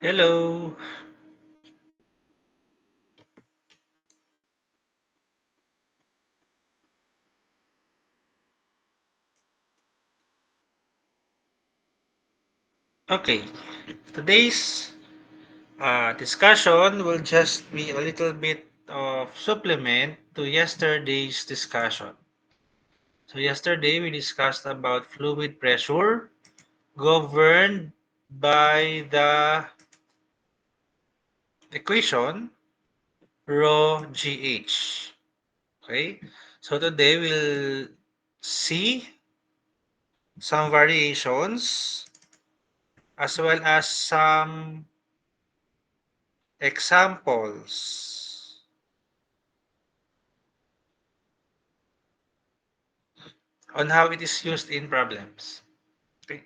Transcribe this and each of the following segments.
Hello. Okay, today's discussion will just be a little bit of supplement to yesterday's discussion. So yesterday we discussed about fluid pressure governed by the equation rho GH. Okay, so today we'll see some variations as well as some examples on how it is used in problems. Okay.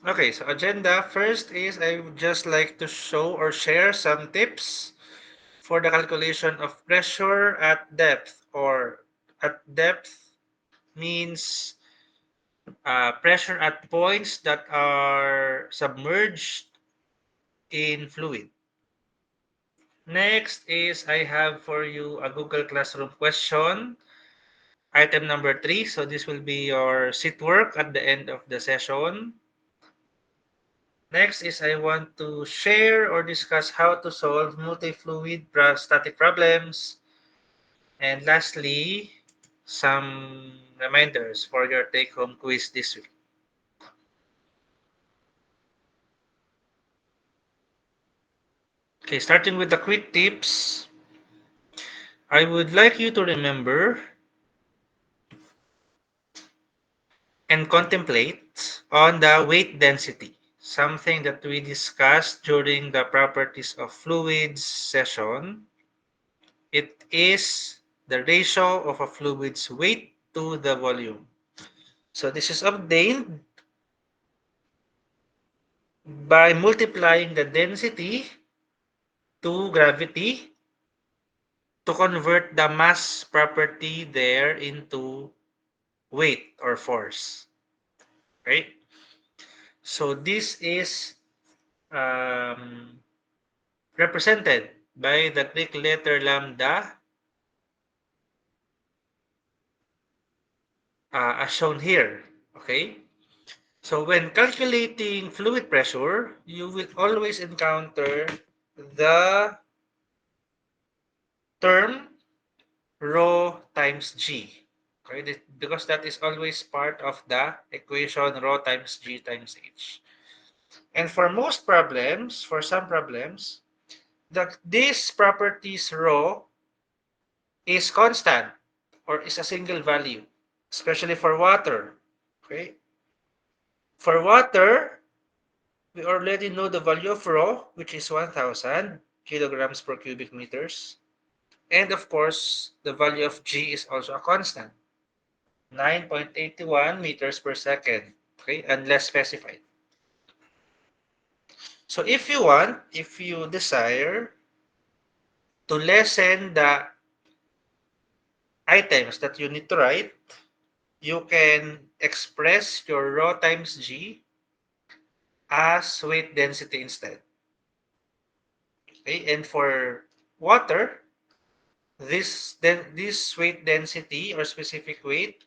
Okay, so agenda first is I would just like to show or share some tips for the calculation of pressure at depth, or at depth means pressure at points that are submerged in fluid. Next is I have for you a Google Classroom question, item number 3. So this will be your sit work at the end of the session. Next is I want to share or discuss how to solve multi-fluid static problems. And lastly, some reminders for your take-home quiz this week. Okay, starting with the quick tips, I would like you to remember and contemplate on the weight density, something that we discussed during the properties of fluids session. It is the ratio of a fluid's weight to the volume. So this is obtained by multiplying the density to gravity to convert the mass property there into weight or force. Right? So this is um, represented by the Greek letter lambda, as shown here. Okay? So when calculating fluid pressure, you will always encounter the term rho times g. Okay, because that is always part of the equation rho times g times h. And for most problems, for some problems, this properties rho is constant or is a single value, especially for water. Okay, for water, we already know the value of rho, which is 1,000 kilograms per cubic meters. And of course, the value of g is also a constant, 9.81 meters per second, okay, unless specified. So if you desire to lessen the items that you need to write, you can express your rho times g as weight density instead. Okay, and for water, this weight density or specific weight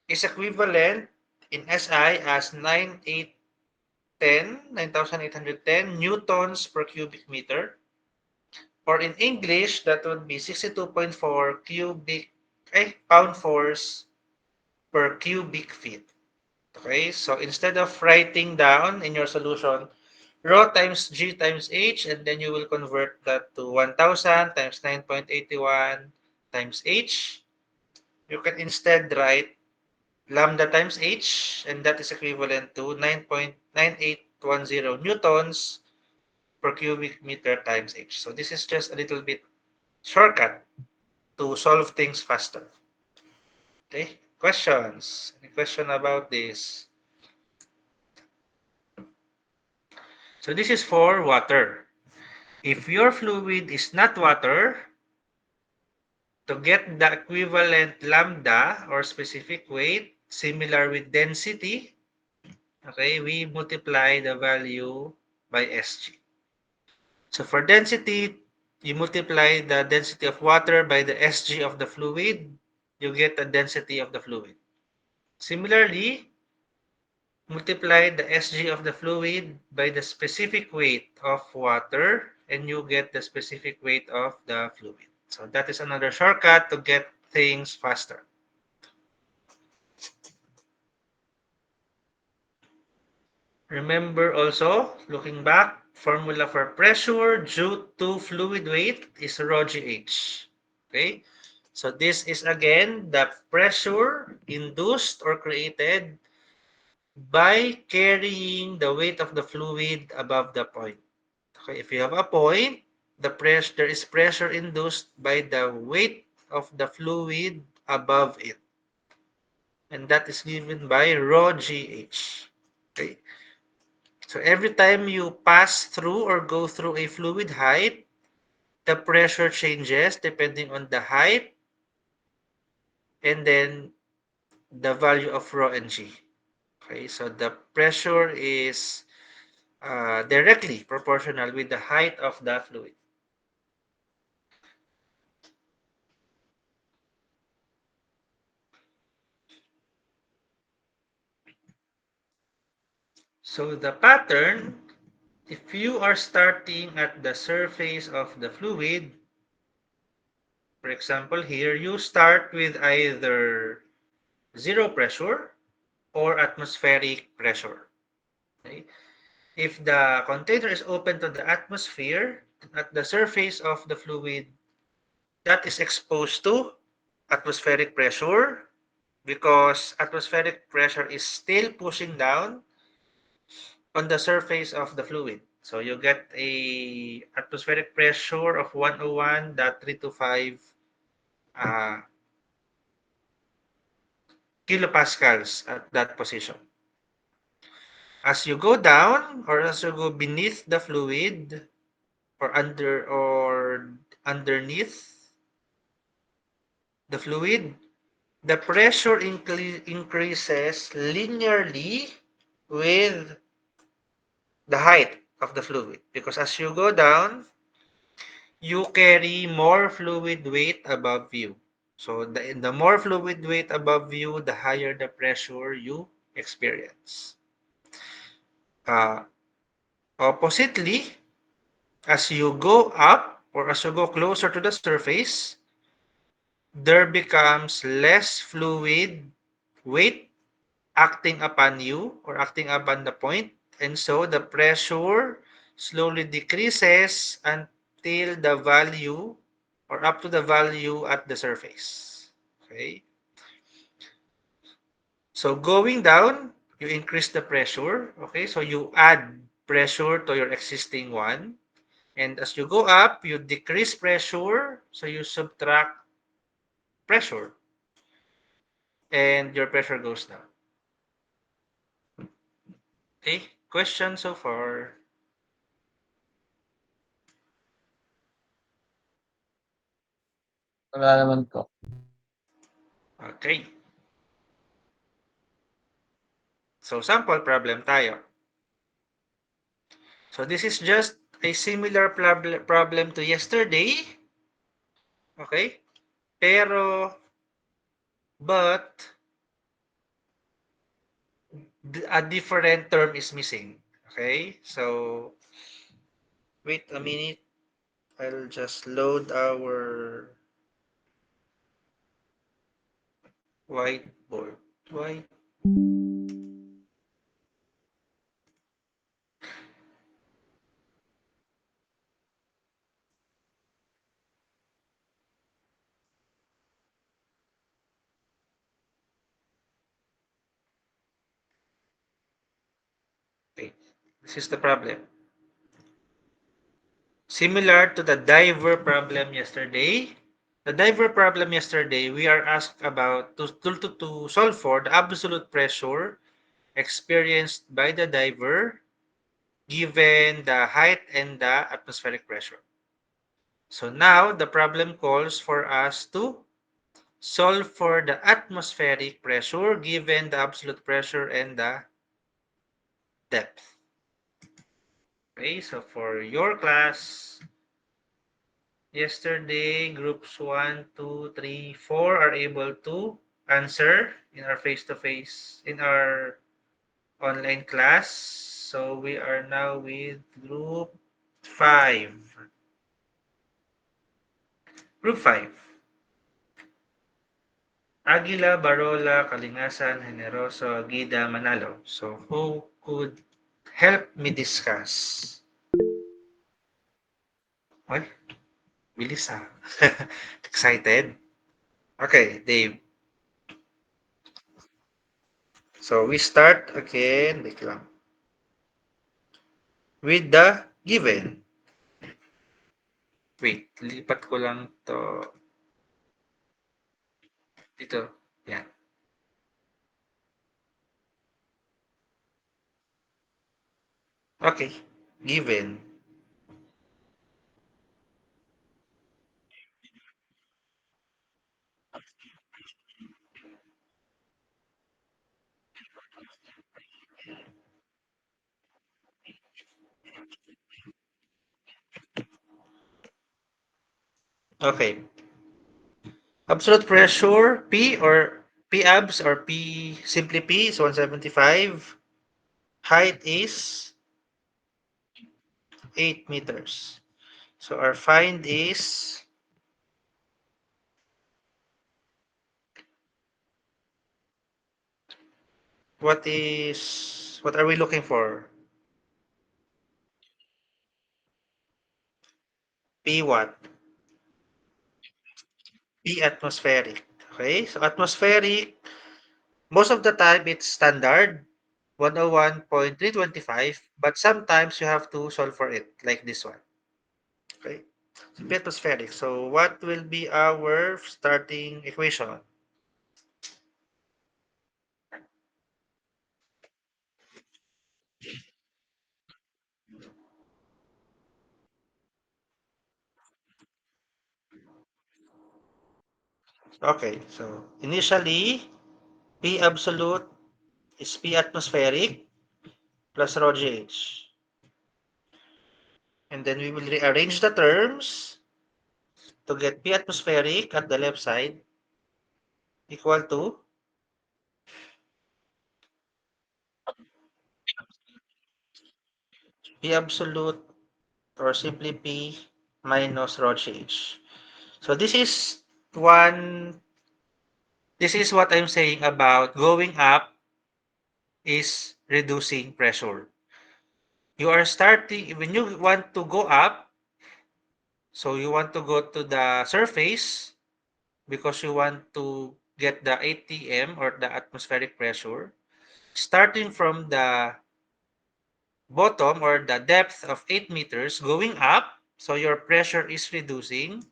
is equivalent in SI as 9,810 newtons per cubic meter. Or in English, that would be 62.4 pound force per cubic feet. Okay, so instead of writing down in your solution rho times g times h, and then you will convert that to 1,000 times 9.81 times h, you can instead write lambda times h, and that is equivalent to 9.9810 newtons per cubic meter times h. So this is just a little bit shortcut to solve things faster. Okay, questions? Any question about this? So this is for water. If your fluid is not water, to get the equivalent lambda or specific weight, similar with density, okay, we multiply the value by Sg. So for density, you multiply the density of water by the Sg of the fluid, you get the density of the fluid. Similarly, multiply the Sg of the fluid by the specific weight of water, and you get the specific weight of the fluid. So that is another shortcut to get things faster. Remember also, looking back, formula for pressure due to fluid weight is rho GH. Okay? So this is again the pressure induced or created by carrying the weight of the fluid above the point. Okay, if you have a point, there is pressure induced by the weight of the fluid above it. And that is given by rho GH. Okay? So every time you pass through or go through a fluid height, the pressure changes depending on the height and then the value of rho and g. Okay, so the pressure is directly proportional with the height of the fluid. So the pattern, if you are starting at the surface of the fluid, for example, here you start with either zero pressure or atmospheric pressure. Okay? If the container is open to the atmosphere, at the surface of the fluid, that is exposed to atmospheric pressure because atmospheric pressure is still pushing down on the surface of the fluid. So you get a atmospheric pressure of 101.325 uh, kilopascals at that position. As you go down or as you go beneath the fluid or underneath the fluid, the pressure increases linearly with the height of the fluid because as you go down, you carry more fluid weight above you. So the more fluid weight above you, the higher the pressure you experience. Uh, Oppositely, as you go up or as you go closer to the surface, there becomes less fluid weight acting upon you or acting upon the point, and so the pressure slowly decreases until the value or up to the value at the surface. Okay, so going down, you increase the pressure. Okay, so you add pressure to your existing one, and as you go up, you decrease pressure, so you subtract pressure, and your pressure goes down. Okay, question so far? Wala naman po. Okay. So, sample problem tayo. So, this is just a similar problem to yesterday. Okay? Pero, but, a different term is missing. Okay? So, wait a minute. I'll just load our whiteboard. White. Okay. This is the problem. Similar to the diver problem yesterday. The diver problem yesterday, we are asked about to solve for the absolute pressure experienced by the diver given the height and the atmospheric pressure. So now the problem calls for us to solve for the atmospheric pressure given the absolute pressure and the depth. Okay, so for your class, yesterday, groups 1, 2, 3, 4 are able to answer in our face-to-face, in our online class. So we are now with group 5. Group 5. Aguila, Barola, Kalingasan, Generoso, Gida, Manalo. So who could help me discuss? Well, bilis ah. Excited? Okay, Dave. So we start again, wait lang, with the given. Wait, lipat ko lang to dito. Yan. Okay, given. Okay. Absolute pressure, P or P abs or P simply P is 175. Height is 8 meters. So our find is what are we looking for? P what? P atmospheric. Okay, so atmospheric, most of the time it's standard 101.325, but sometimes you have to solve for it like this one. Okay, so P atmospheric. So what will be our starting equation? Okay, so initially P absolute is P atmospheric plus rho gh. And then we will rearrange the terms to get P atmospheric at the left side equal to P absolute or simply P minus rho gh. So one, this is what I'm saying about going up is reducing pressure. You are starting, when you want to go up, so you want to go to the surface because you want to get the ATM or the atmospheric pressure, starting from the bottom or the depth of 8 meters going up, so your pressure is reducing.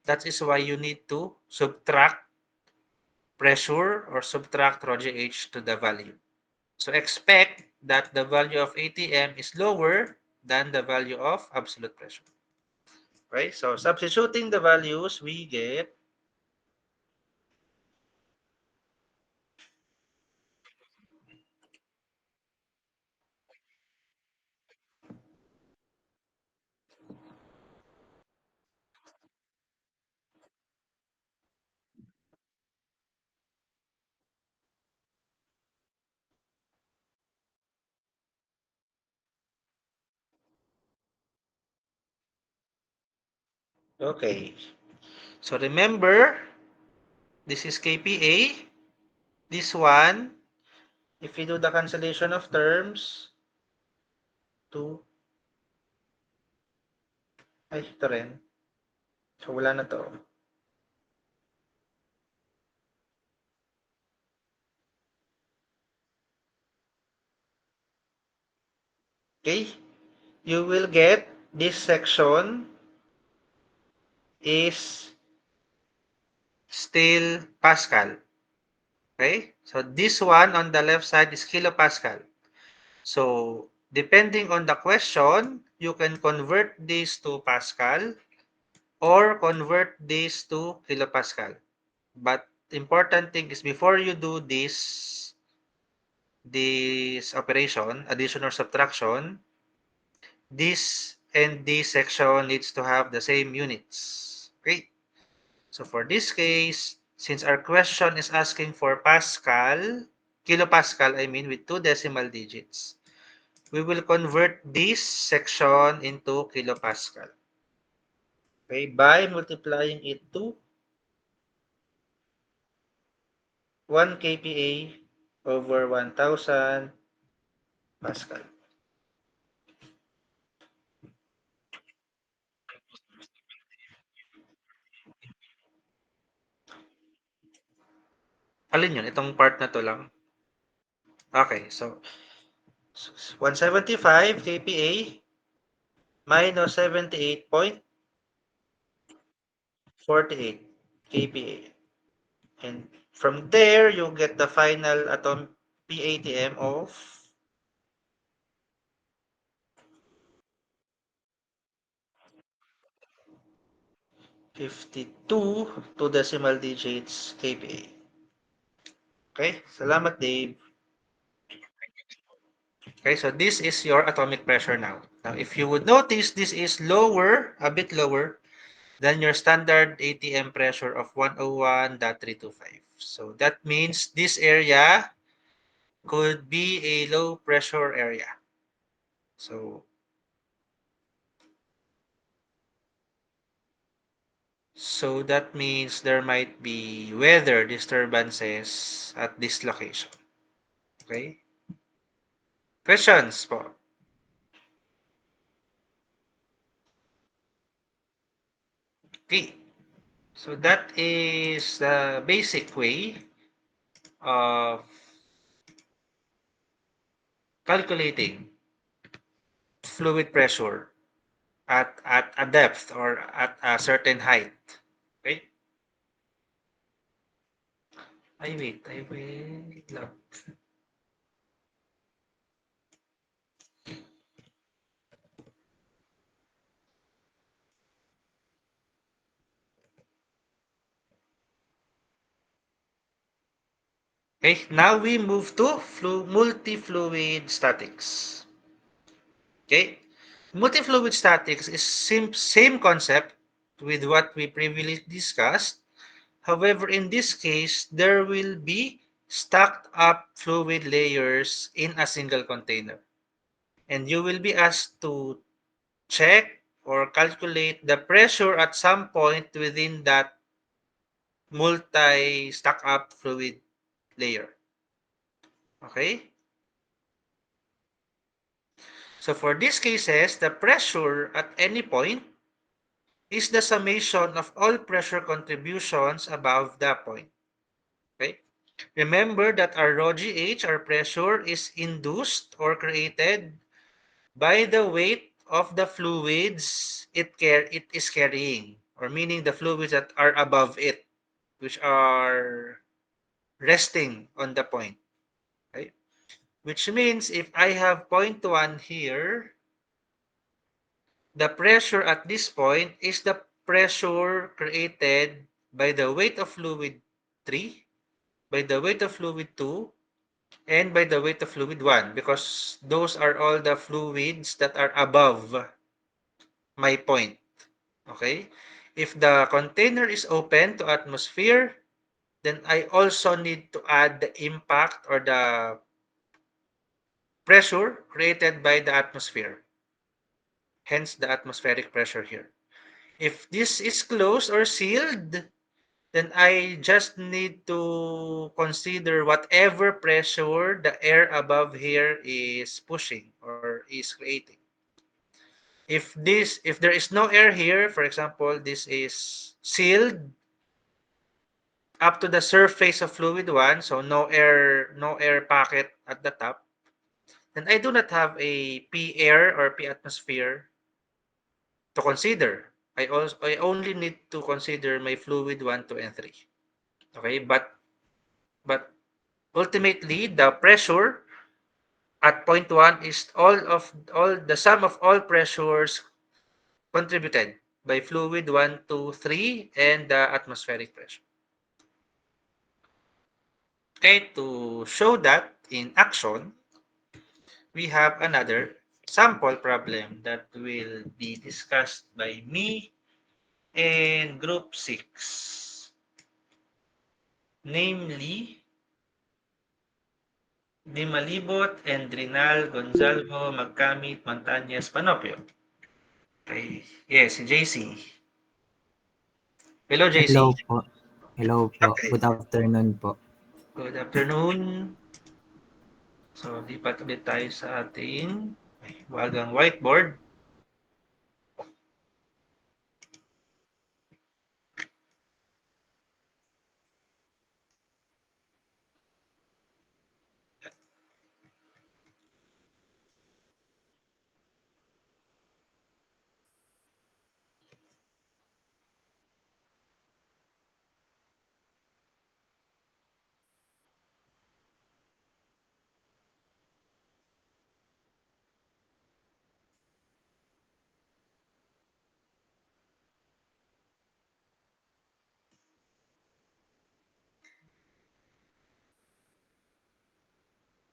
That is why you need to subtract pressure or subtract rho gh to the value. So expect that the value of ATM is lower than the value of absolute pressure. Right? So substituting the values, we get, okay. So remember, this is KPA. This one, if we do the cancellation of terms, 2, ay, ito rin. So wala na to. Okay? You will get this section is still Pascal. Okay? So this one on the left side is kilopascal. So depending on the question, you can convert this to Pascal or convert this to kilopascal. But important thing is before you do this, this operation, addition or subtraction, this and this section needs to have the same units. Okay? So for this case, since our question is asking for Pascal, kilopascal, I mean, with 2 decimal digits, we will convert this section into kilopascal. Okay, by multiplying it to 1 kPa over 1,000 Pascal. Alin yun? Itong part na to lang. Okay, so 175 kPa minus 78.48 kPa. And from there, you get the final atom PATM of 52 decimal digits kPa. Okay, salamat Dave. Okay, so this is your atomic pressure now. Now, if you would notice, this is lower, a bit lower than your standard ATM pressure of 101.325. So that means this area could be a low pressure area. So, so that means there might be weather disturbances at this location. Okay? Questions po? Okay. So that is the basic way of calculating fluid pressure at a depth or at a certain height. Okay? Ay wait lang. Okay, now we move to multi-fluid statics. Okay? Multi-fluid statics is same concept with what we previously discussed. However, in this case, there will be stacked up fluid layers in a single container. And you will be asked to check or calculate the pressure at some point within that multi-stack up fluid layer. Okay? So for these cases, the pressure at any point is the summation of all pressure contributions above that point. Okay? Remember that our rho GH, our pressure, is induced or created by the weight of the fluids it is carrying, or meaning the fluids that are above it, which are resting on the point. Okay? Which means if I have point 1 here, the pressure at this point is the pressure created by the weight of fluid 3, by the weight of fluid 2, and by the weight of fluid 1, because those are all the fluids that are above my point. Okay? If the container is open to atmosphere, then I also need to add the impact or the pressure created by the atmosphere. Hence the atmospheric pressure here. If this is closed or sealed, then I just need to consider whatever pressure the air above here is pushing or is creating. If there is no air here, for example, this is sealed up to the surface of fluid 1, so no air packet at the top, then I do not have a P air or P atmosphere to consider. I only need to consider my fluid 1, 2, and 3. Okay, but ultimately the pressure at point 1 is all the sum of all pressures contributed by fluid 1, 2, 3, and the atmospheric pressure. Okay, to show that in action, we have another sample problem that will be discussed by me and group 6, namely Di Malibot and Rinal Gonzalvo Magkamit Montañez Panopio. Okay. Yes, si JC. Hello, Hello JC. po. Hello po. Okay. Good afternoon po. Good afternoon. So, lipat ulit tayo sa ating wagang whiteboard.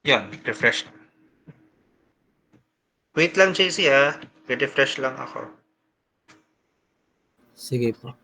Yan, refresh. Wait lang, JC ha. Refresh lang ako. Sige po.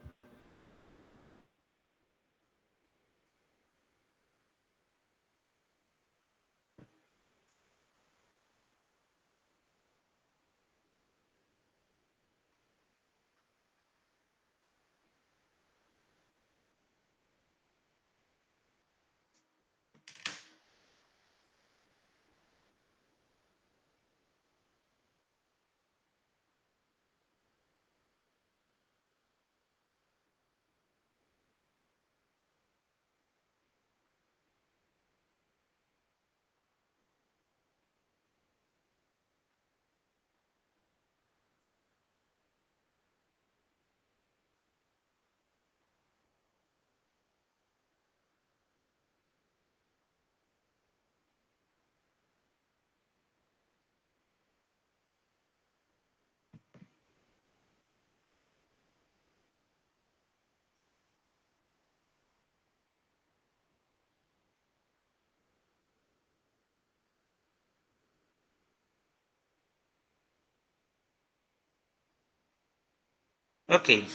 Okay.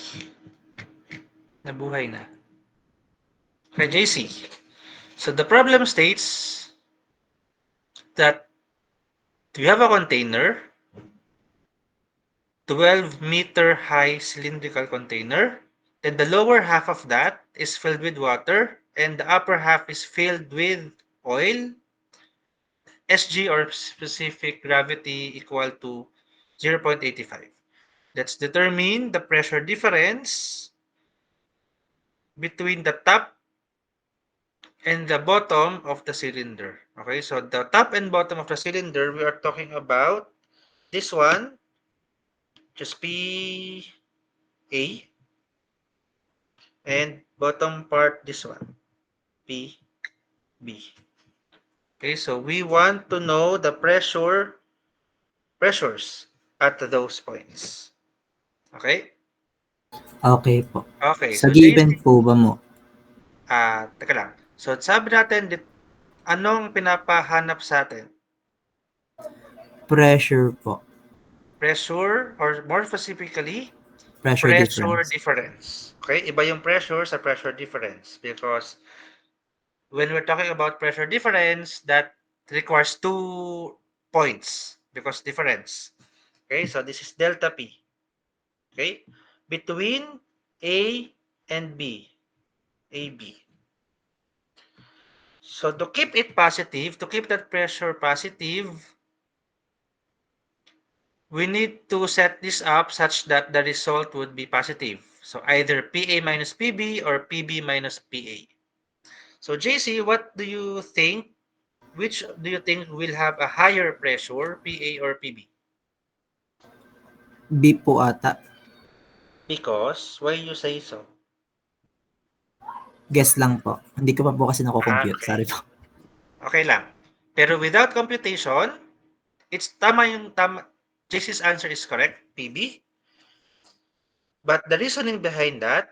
Nabuhay na. Okay, JC. So the problem states that we have a container, 12-meter high cylindrical container. Then the lower half of that is filled with water and the upper half is filled with oil. SG, or specific gravity, equal to 0.85. Let's determine the pressure difference between the top and the bottom of the cylinder. Okay, so the top and bottom of the cylinder, we are talking about this one, just PA, and bottom part, this one, PB. Okay, so we want to know the pressures at those points. Okay? Okay po. Okay, Sa so given JC, po ba mo? teka lang. So sabi natin, anong pinapahanap sa atin? Pressure po. Pressure, or more specifically, Pressure pressure difference. difference. Okay, iba yung pressure sa pressure difference because when we're talking about pressure difference, that requires 2 points because difference. Okay, so this is delta P. Okay, between A and B, AB. So to keep it positive, to keep that pressure positive, we need to set this up such that the result would be positive. So either PA minus PB or PB minus PA. So JC, what do you think? Which do you think will have a higher pressure, PA or PB? B po ata. Because, why you say so? Guess lang po. Hindi ko pa po kasi nako-compute. Okay. Sorry po. Okay lang. Pero without computation, it's tama yung tama. JC's answer is correct, PB. But the reasoning behind that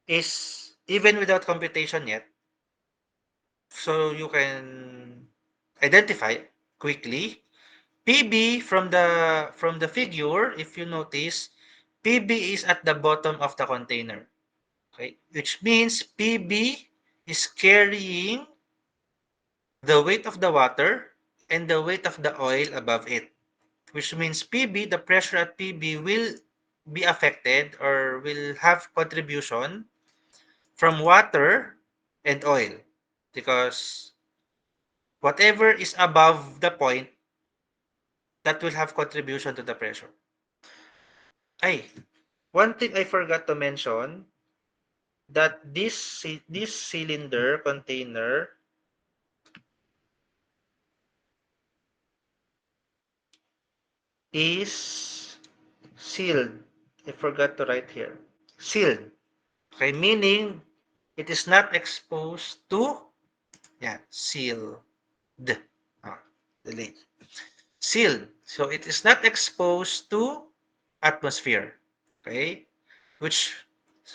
is even without computation yet, so you can identify quickly. PB from the figure, if you notice, PB is at the bottom of the container. Okay, which means PB is carrying the weight of the water and the weight of the oil above it, which means PB, the pressure at PB will be affected or will have contribution from water and oil, because whatever is above the point, that will have contribution to the pressure. Ay, one thing I forgot to mention, that this cylinder container is sealed. I forgot to write here. Sealed. Okay, meaning it is not exposed to, yeah, sealed. Ah, delete. Sealed. So it is not exposed to atmosphere. Okay? Which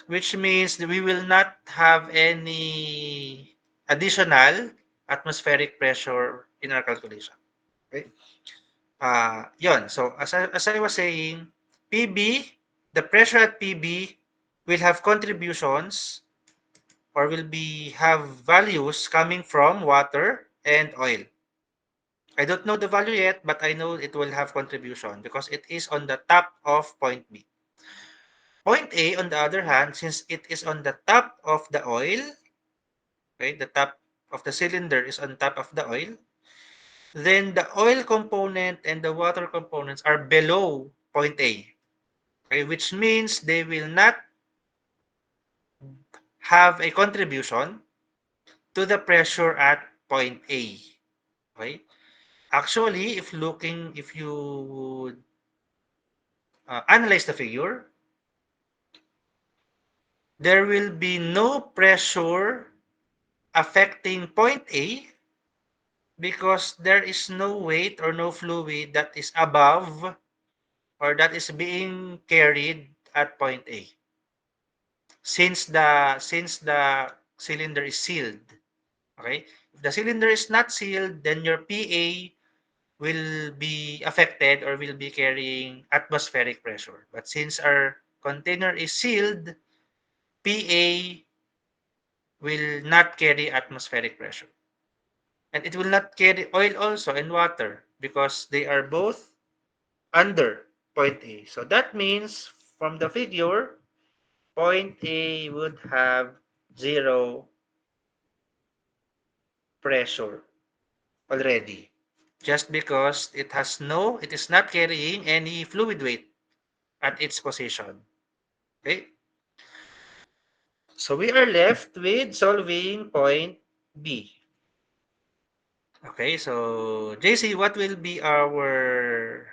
which means that we will not have any additional atmospheric pressure in our calculation. Okay? Yon. So as I was saying, PB, the pressure at PB will have contributions or will be have values coming from water and oil. I don't know the value yet, but I know it will have contribution because it is on the top of point B. Point A, on the other hand, since it is on the top of the oil, okay, the top of the cylinder is on top of the oil, then the oil component and the water components are below point A, okay, which means they will not have a contribution to the pressure at point A. Okay? Actually, if you analyze the figure, there will be no pressure affecting point A because there is no weight or no fluid that is above or that is being carried at point A. Since the cylinder is sealed. Okay? If the cylinder is not sealed, then your PA will be affected or will be carrying atmospheric pressure. But since our container is sealed, PA will not carry atmospheric pressure. And it will not carry oil also and water because they are both under point A. So that means from the figure, point A would have zero pressure already. Just because it is not carrying any fluid weight at its position. Okay? So we are left with solving point B. Okay, so JC, what will be our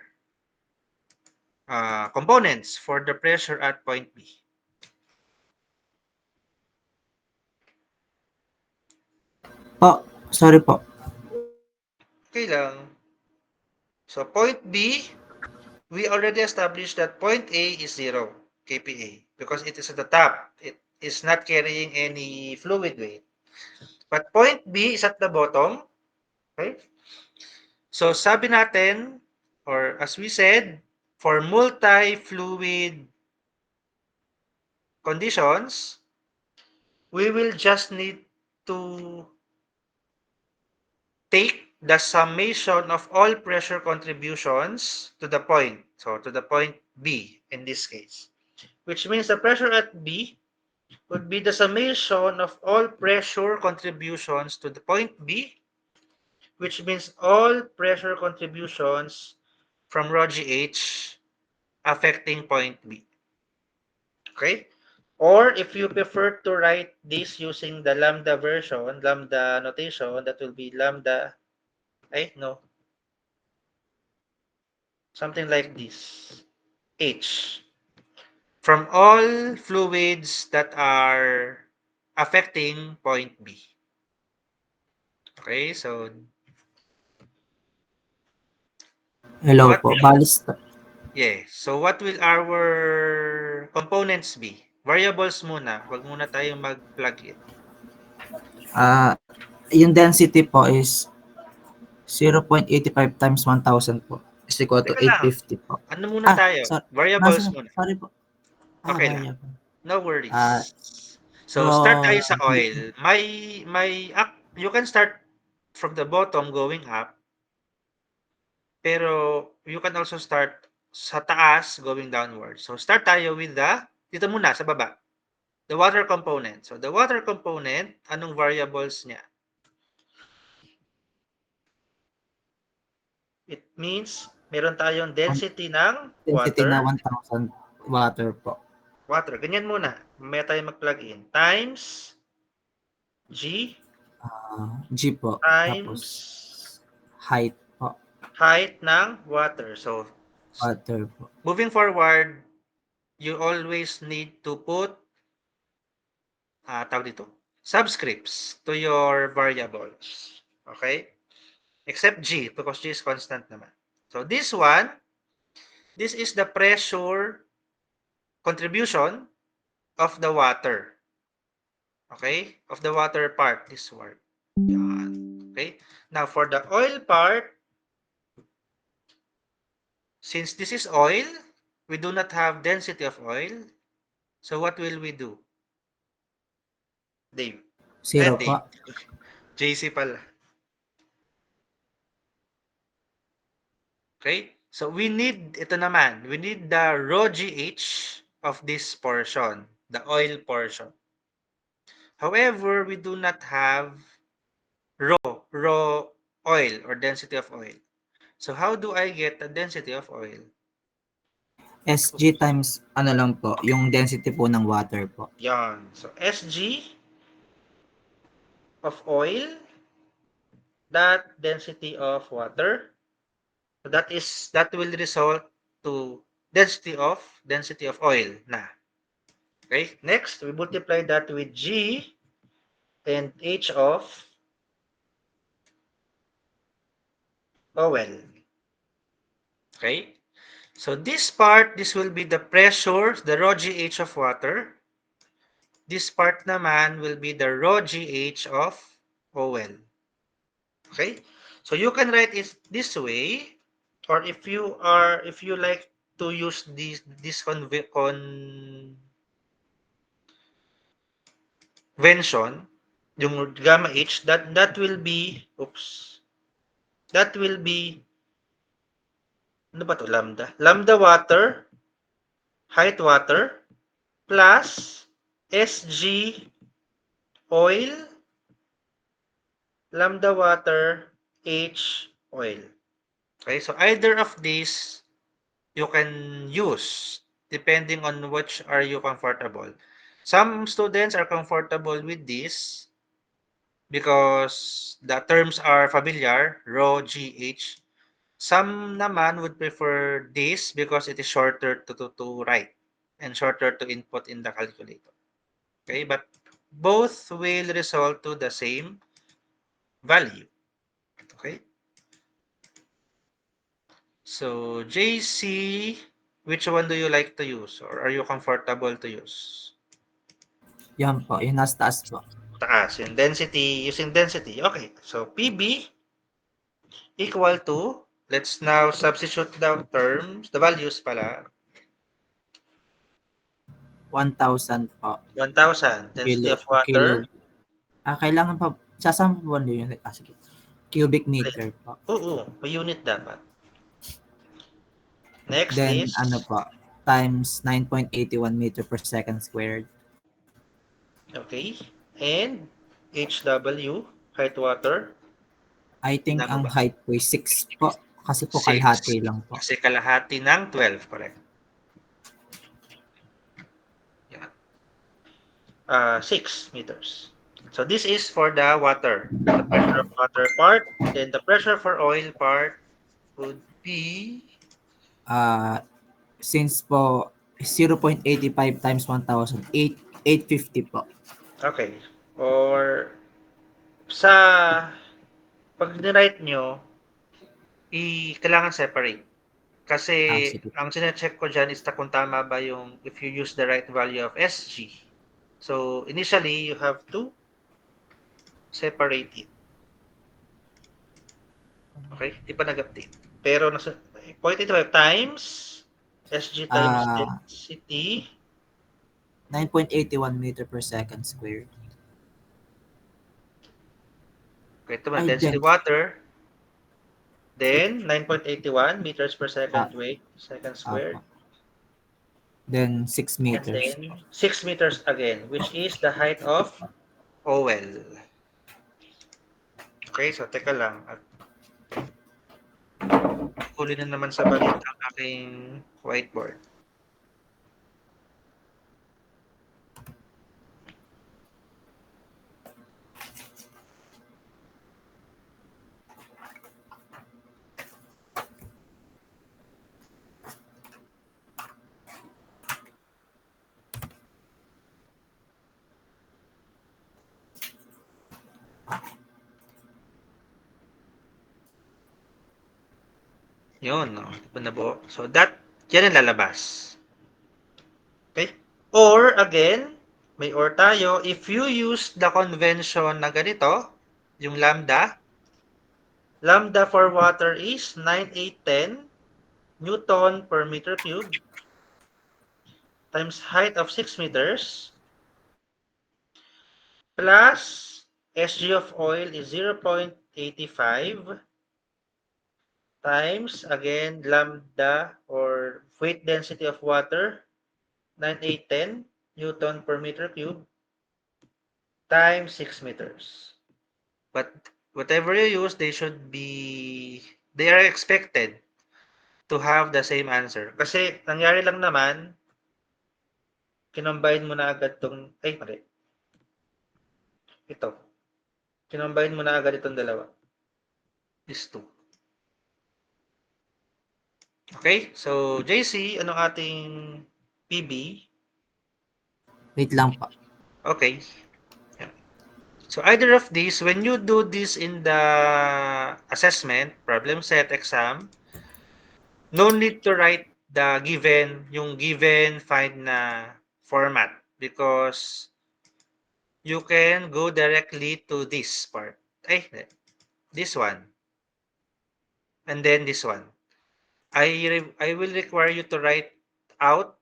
components for the pressure at point B? Po, sorry po. Okay lang. So point B, we already established that point A is 0 kPa because it is at the top. It is not carrying any fluid weight. But point B is at the bottom. Okay? So sabi natin, or as we said, for multi-fluid conditions, we will just need to take the summation of all pressure contributions to the point. So to the point B in this case. Which means the pressure at B would be the summation of all pressure contributions to the point B, which means all pressure contributions from rho GH affecting point B. Okay? Or if you prefer to write this using the lambda version, lambda notation, that will be lambda, no, something like this. H. From all fluids that are affecting point B. Okay, so Hello what po. will, so what will our components be? Variables muna. Wag muna tayong mag-plug in. yung density po is 0.85 times 1,000 po is equal to Teka lang, 850 po. ano muna tayo? Variables Nasa muna. sorry po. Okay lang. Variable. No Ah, worries. So, start raw tayo sa oil. You can start from the bottom going up, pero you can also start sa taas going downward. So, start tayo with dito muna sa baba, the water component. So, the water component, anong variables niya? It means, meron tayong density ng density na water. 1,000 water po. Water, ganyan muna. Mamaya tayo mag-plug in. Times G G po. Tapos times height po. height ng water. So, Water po. moving forward, you always need to put, tawag dito, subscripts to your variables. Okay? Except G, because G is constant naman. So, this is the pressure contribution of the water. Okay? Of the water part, this word. Yan. Okay? Now, for the oil part, since this is oil, we do not have density of oil. So, what will we do? Dave. Zero po. Dave. JC pala. Okay? So, ito naman, we need the rho GH of this portion, the oil portion. However, we do not have raw oil or density of oil. So, how do I get the density of oil? SG times ano lang po, yung density po ng water po. Yan. So, SG of oil, that density of water, so that will result to density of oil na. Okay? Next, we multiply that with G and H of oil. Okay? So this part, this will be the pressure, the rho GH of water. This part naman will be the rho GH of oil. Okay? So you can write it this way, or if you like to use this convention, yung gamma H, that will be, that will be, ano ba to, lambda? Lambda water, height water, plus SG oil, lambda water, H oil. Okay, so either of these you can use depending on which are you comfortable. Some students are comfortable with this because the terms are familiar, rho GH. Some naman would prefer this because it is shorter to write and shorter to input in the calculator. Okay, but both will result to the same value. Okay. So JC, which one do you like to use or are you comfortable to use? Yan po, yung nasa taas po. Taas, yung density, using density. Okay, so PB equal to, let's now substitute the terms, the values pala. 1,000 po. 1,000, density of water. Kailangan pa, sasama po ba yun? Sige. Cubic meter po. Oo, may unit dapat. Next Then, is, times 9.81 meter per second squared. okay, and HW, height water. I think Tama ang ba? height po is 6 po. Kasi po 6. kalahati lang po. Kasi kalahati ng 12, correct. Yan. 6 meters. So this is for the water, the pressure of water part. Then the pressure for oil part would be, Since po 0.85 times 1,000, 850 po. okay, or sa pag ni-write nyo, kailangan separate. Kasi Sige. ang sine-check ko dyan is kung tama ba yung if you use the right value of SG. So initially, you have to separate it. Okay? Di pa nag-update. Pero nasa 0.85 times SG times density 9.81 meter per second squared. okay, ito man, Ay, density water, then 9.81 meters per second second squared, Apa. Then 6 and meters. then 6 meters again, which is the height of OL. Okay, so teka lang. At huli na naman sa balita ang aking whiteboard. Yun, no? Nabuo. So, yan ang lalabas. Okay? Or, again, may or tayo, if you use the convention na ganito, yung lambda for water is 9810 Newton per meter cube times height of 6 meters plus SG of oil is 0.85 times, again, lambda or weight density of water, 9810 Newton per meter cube times 6 meters. But whatever you use, they are expected to have the same answer. Kasi nangyari lang naman, kinombine mo na agad tong, mali. Ito. Kinombine mo na agad itong dalawa. Is 2. Okay? So, JC, anong ating PB? Wait lang pa. Okay. Yeah. So, either of these, when you do this in the assessment, problem set exam, no need to write yung given find na format because you can go directly to this part. This one. And then this one. I will require you to write out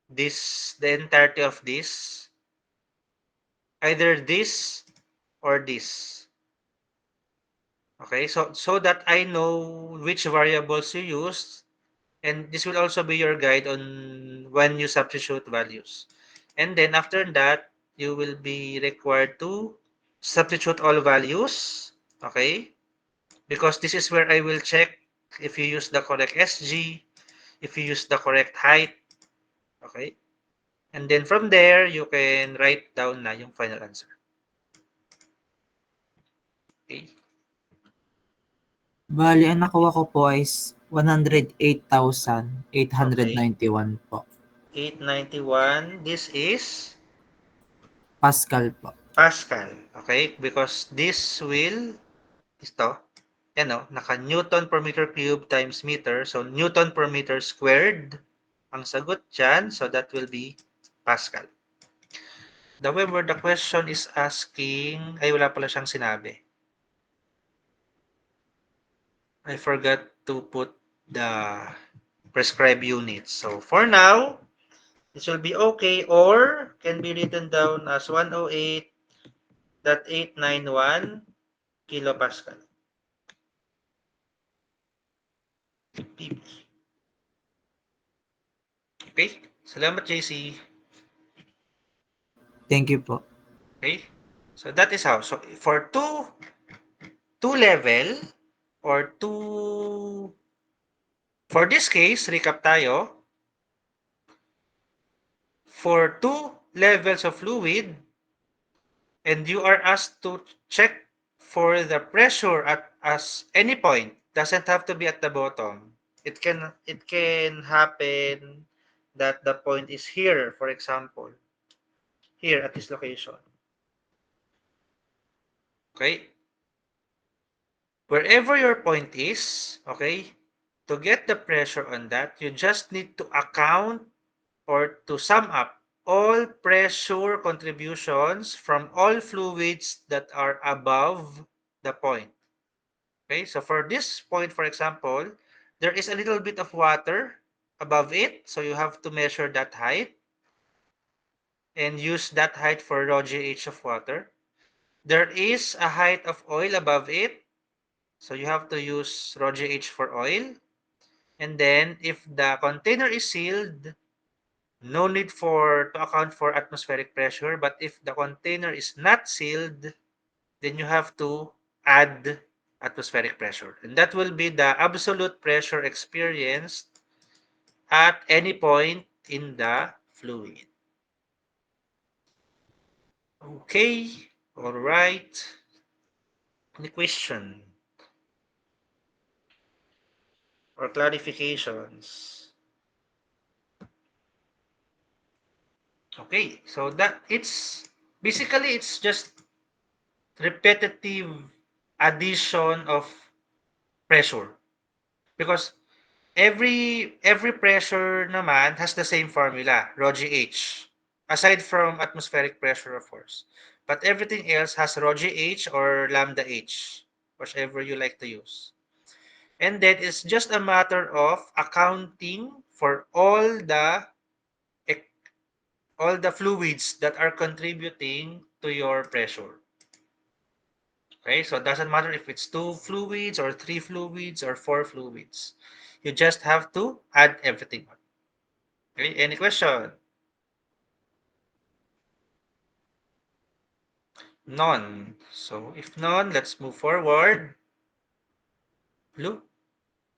the entirety of this, either this or this. Okay, so that I know which variables you used, and this will also be your guide on when you substitute values. And then after that, you will be required to substitute all values, okay? Because this is where I will check if you use the correct SG, if you use the correct height, okay? And then from there, you can write down na yung final answer. Okay? Bali, ang nakuha ko po is 108,891 po. 891, this is Pascal po. Pascal, okay? Because this will, ito, yan o, naka-Newton per meter cube times meter. So, Newton per meter squared ang sagot dyan. So, that will be Pascal. However, the question is asking, wala pala siyang sinabi. I forgot to put the prescribed units. So, for now, this will be okay or can be written down as 108.891 kilopascal. PB. Okay? Salamat, JC. Thank you po. Okay? So, that is how. So, for two level or for this case, recap tayo. For 2 levels of fluid, and you are asked to check for the pressure at any point, doesn't have to be at the bottom. It can happen that the point is here, for example, here at this location. Okay? Wherever your point is, okay, to get the pressure on that, you just need to account or to sum up all pressure contributions from all fluids that are above the point. Okay, so for this point, for example, there is a little bit of water above it, so you have to measure that height and use that height for rho GH of water. There is a height of oil above it, so you have to use rho GH for oil. And then if the container is sealed, no need to account for atmospheric pressure. But if the container is not sealed, then you have to add atmospheric pressure. And that will be the absolute pressure experienced at any point in the fluid. Okay, all right. Any question or clarifications? Okay, so that it's just repetitive addition of pressure because every pressure naman has the same formula, rho GH. Aside from atmospheric pressure, of course. But everything else has rho GH or lambda H, whichever you like to use. And then it's just a matter of accounting for all the fluids that are contributing to your pressure. Okay, so it doesn't matter if it's 2 fluids or 3 fluids or 4 fluids. You just have to add everything up. Okay, any question? None. So if none, let's move forward. Blue?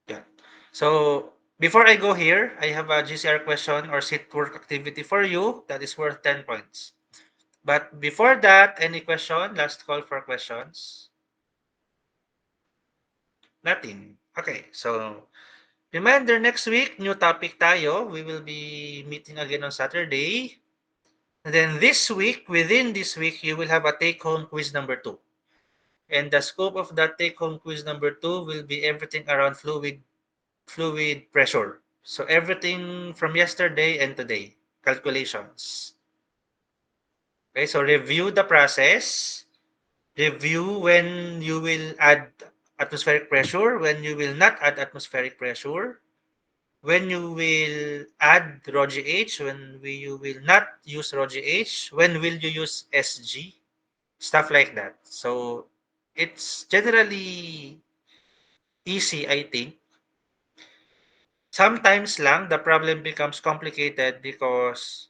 Yeah. So before I go here, I have a GCR question or sit work activity for you that is worth 10 points. But before that, any question? Last call for questions? Nothing. Okay, so reminder, next week, new topic tayo. We will be meeting again on Saturday. And then this week, within this week, you will have a take-home quiz number 2. And the scope of that take-home quiz number 2 will be everything around fluid pressure. So everything from yesterday and today, calculations. Okay, so review the process, review when you will add atmospheric pressure, when you will not add atmospheric pressure, when you will add rho GH, you will not use rho GH, when will you use SG, stuff like that. So it's generally easy, I think. Sometimes lang the problem becomes complicated because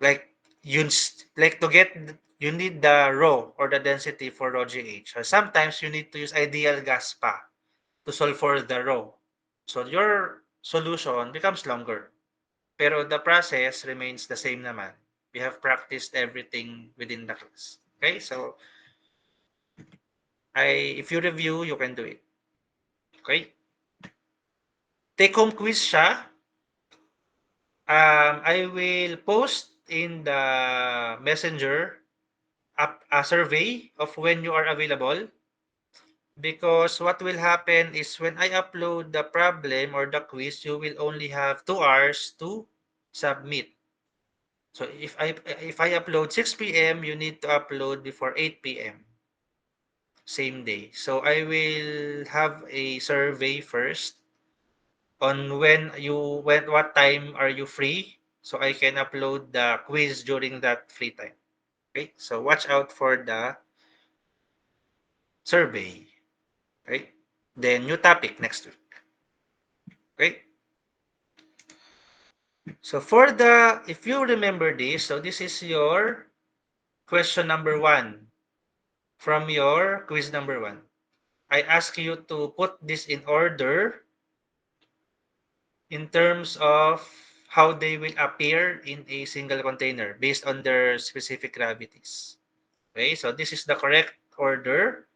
like like to get you need the rho or the density for rho GH. So sometimes you need to use ideal gas pa to solve for the rho. So your solution becomes longer. Pero the process remains the same naman. We have practiced everything within the class. Okay? So if you review, you can do it. Okay? Take home quiz siya. I will post in the messenger a survey of when you are available, because what will happen is when I upload the problem or the quiz, you will only have 2 hours to submit. So if I upload 6 p.m., you need to upload before 8 p.m. same day. So I will have a survey first on what time are you free, so I can upload the quiz during that free time. Okay? So watch out for the survey. Okay? Then new topic next week. Okay? So if you remember this, so this is your question number 1 from your quiz number 1. I ask you to put this in order in terms of how they will appear in a single container based on their specific gravities. Okay, so this is the correct order.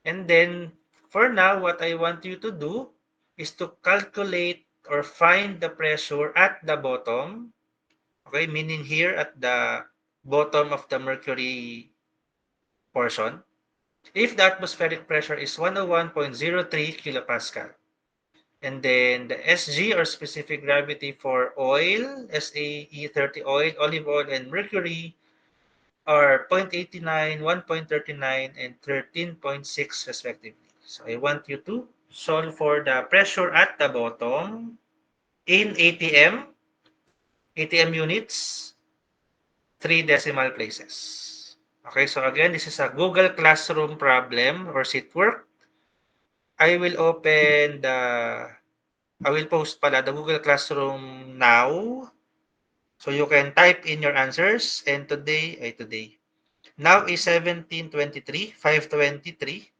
And then for now, what I want you to do is to calculate or find the pressure at the bottom. Okay, meaning here at the bottom of the mercury portion. If the atmospheric pressure is 101.03 kilopascal. And then the SG or specific gravity for oil, SAE30 oil, olive oil, and mercury are 0.89, 1.39, and 13.6 respectively. So I want you to solve for the pressure at the bottom in ATM units, 3 decimal places. Okay, so again, this is a Google Classroom problem or sheet work. I will open I will post pala the Google Classroom now. So you can type in your answers. And today, now is 17:23, 5:23.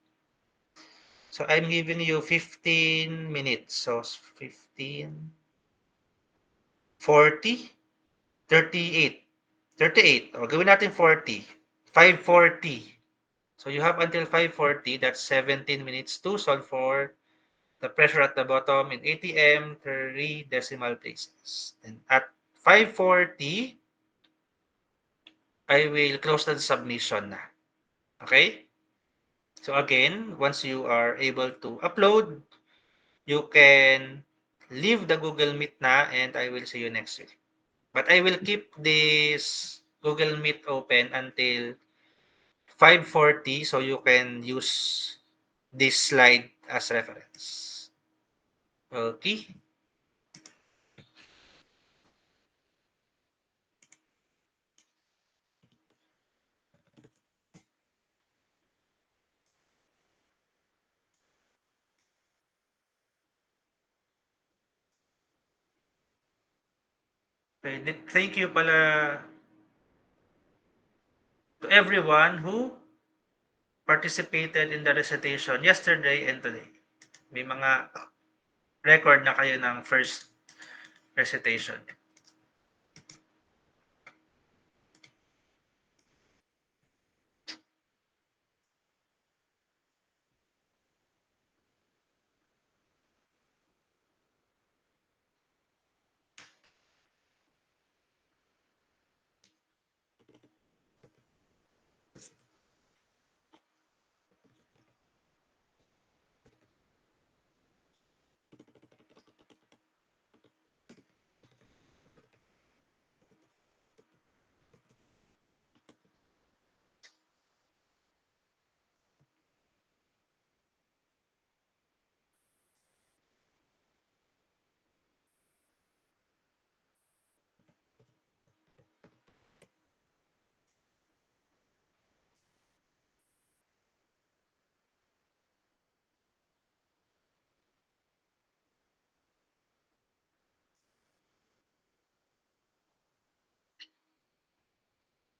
So I'm giving you 15 minutes. So 15, 40, 38. 38. O, gawin natin 40. 5:40. So you have until 5:40. That's 17 minutes to solve for the pressure at the bottom in ATM, 3 decimal places. And at 5:40, I will close the submission na. Okay? So again, once you are able to upload, you can leave the Google Meet na and I will see you next week. But I will keep this Google Meet open until 5:40 so you can use this slide as reference. Okay? Thank you pala to everyone who participated in the recitation yesterday and today. May mga record na kayo ng first recitation.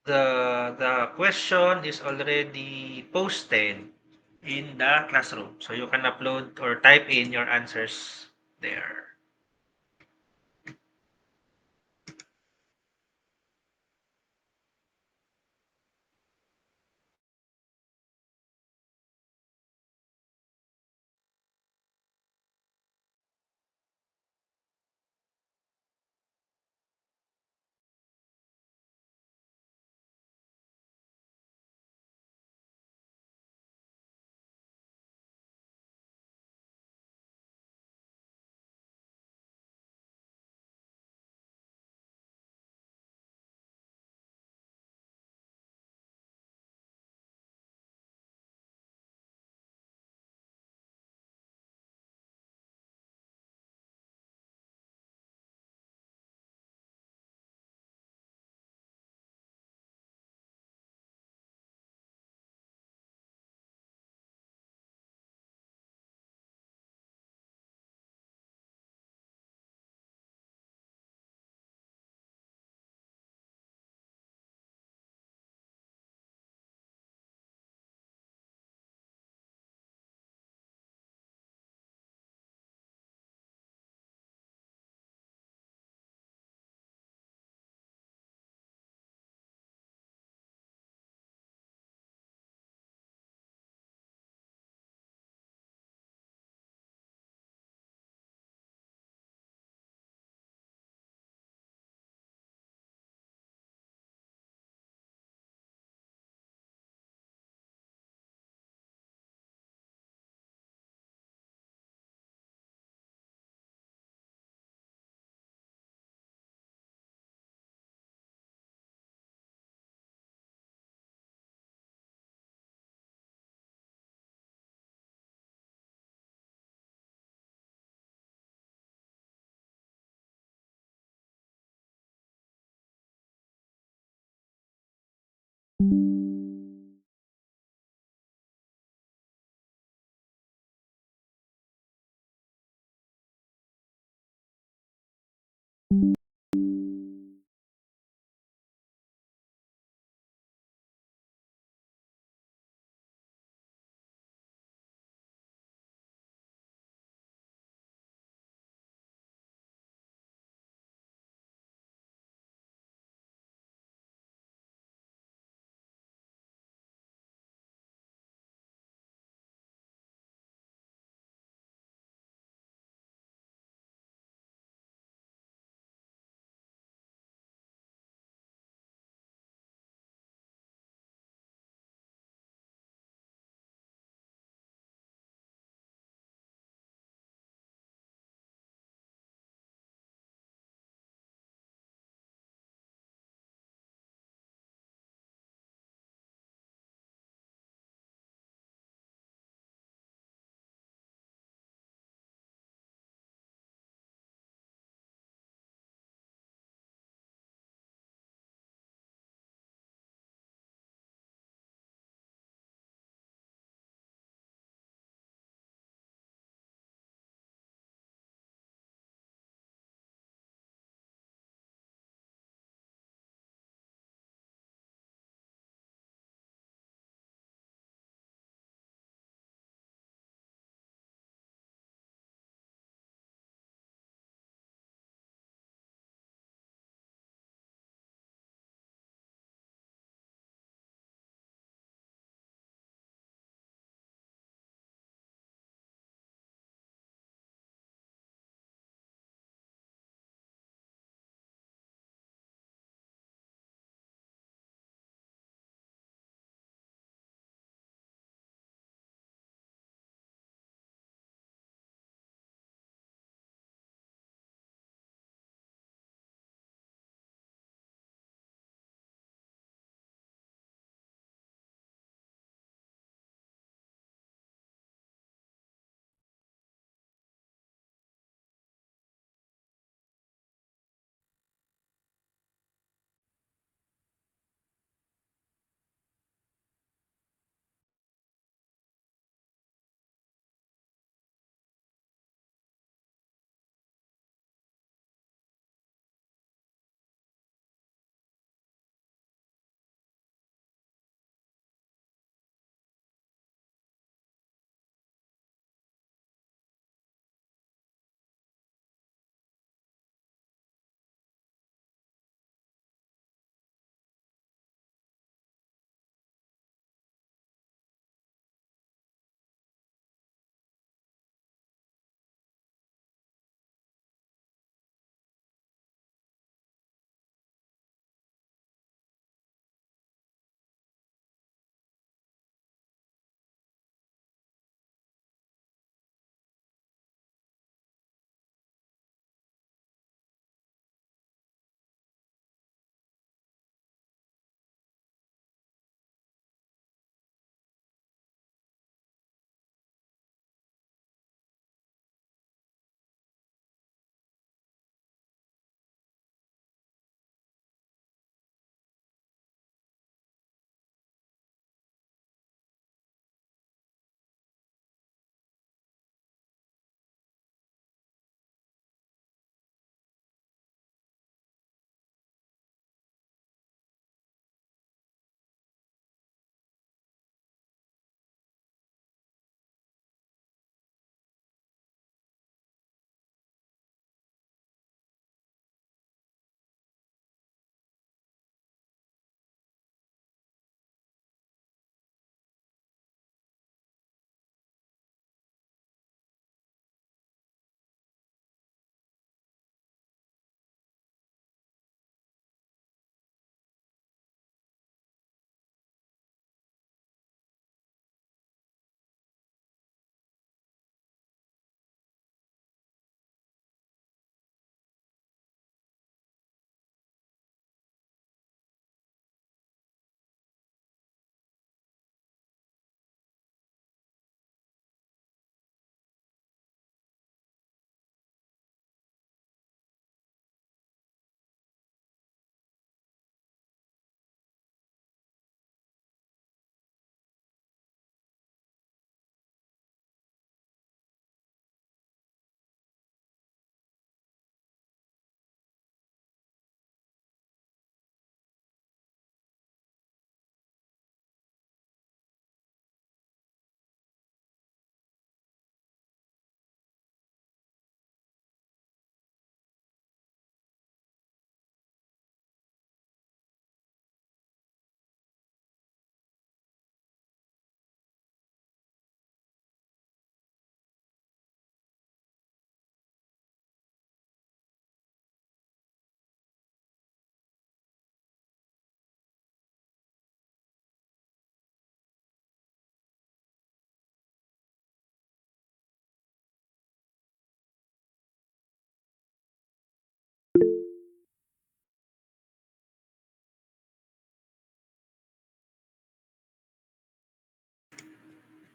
The question is already posted in the classroom. So you can upload or type in your answers there.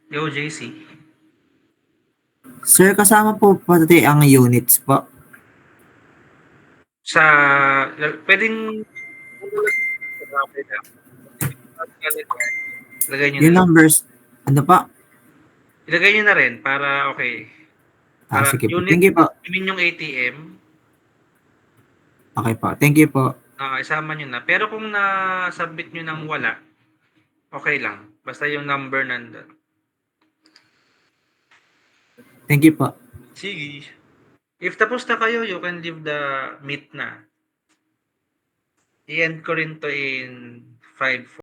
Yo, JC. Sir, kasama po pati ang units po. Sa, pwedeng, ilagay nyo na Yung rin. numbers, ano pa? Ilagay nyo na rin para okay. Para Sige po. unit, Thank you po. yun yung ATM, Okay po. Thank you po. isama nyo na. Pero kung na-submit nyo nang wala, okay lang. Basta yung number nandun. Thank you po. Sige. If tapos na kayo, you can leave the meet na. I-end ko rin to in 5